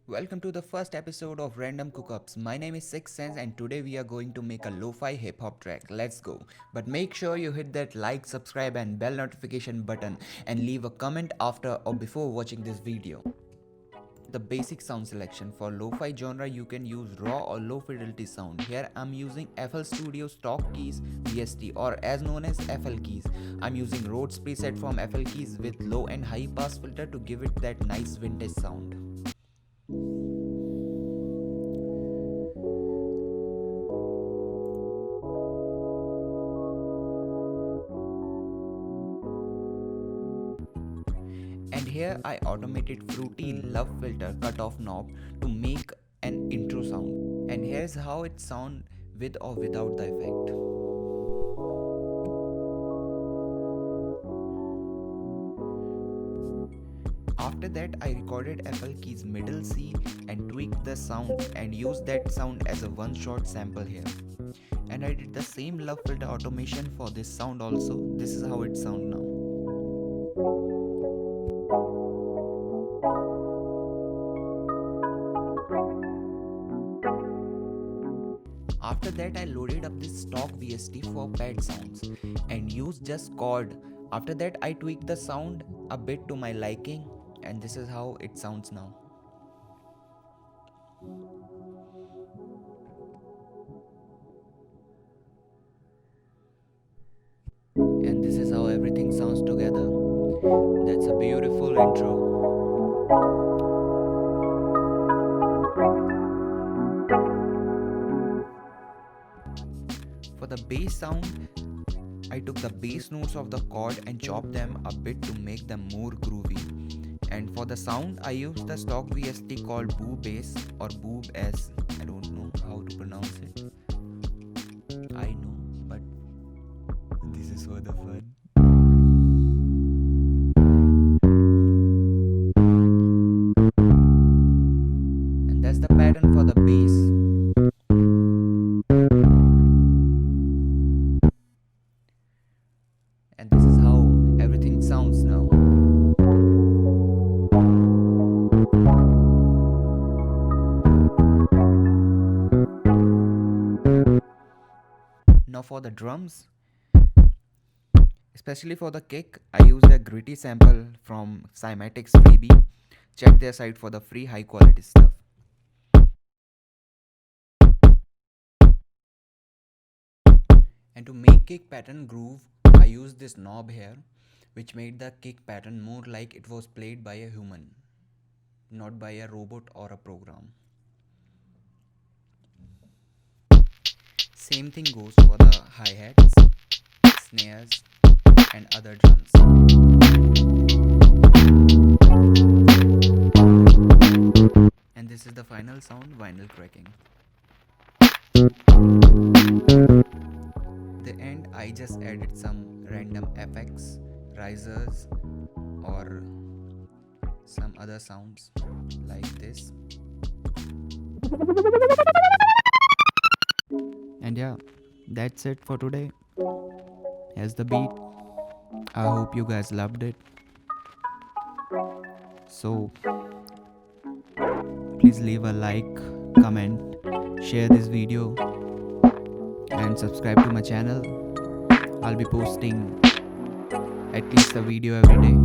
Welcome to the first episode of Random Cookups. My name is Sixth Sense and today we are going to make a lo-fi hip-hop track. Let's go. But make sure you hit that like, subscribe and bell notification button and leave a comment after or before watching this video. The basic sound selection for lo-fi genre, you can use raw or low fidelity sound. Here I'm using FL Studio stock keys VST or as known as FL keys. I'm using Rhodes preset from FL keys with low and high pass filter to give it that nice vintage sound. And here I automated Fruity Love Filter cutoff knob to make an intro sound. And here's how it sounds with or without the effect. After that I recorded FL keys middle C and tweaked the sound and used that sound as a one-shot sample here. And I did the same love filter automation for this sound also. This is how it sounds now. After that I loaded up this stock VST for pad sounds and used just chord. After that I tweaked the sound a bit to my liking and this is how it sounds now. And this is how everything sounds together. That's a beautiful intro. For the bass sound, I took the bass notes of the chord and chopped them a bit to make them more groovy. And for the sound, I used the stock VST called Boo Bass or Boob S. I don't know how to pronounce it. I know, but this is for the fun. And that's the pattern for the bass. And this is how everything sounds now. Now for the drums, especially for the kick, I used a gritty sample from Cymatics Freebie. Check their site for the free high quality stuff. And to make kick pattern groove, I used this knob here, which made the kick pattern more like it was played by a human, not by a robot or a program. Same thing goes for the hi-hats, snares and other drums. And this is the final sound, vinyl cracking. The end I just added some random effects, risers or some other sounds like this. And yeah, that's it for today. Here's the beat. I hope you guys loved it. So please leave a like, comment, share this video and subscribe to my channel. I'll be posting at least a video every day.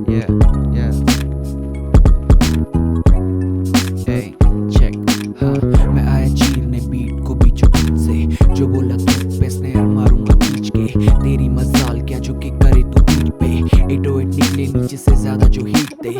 Yeah. Hey, check. मैं आया चीरने beat को बीचों बीच से, जो बोला तू पे snare मारूंगा खींच के, तेरी मजाल क्या जो कि करे तू बीट पे, 808 निकले नीचे से ज्यादा जो हीट दे।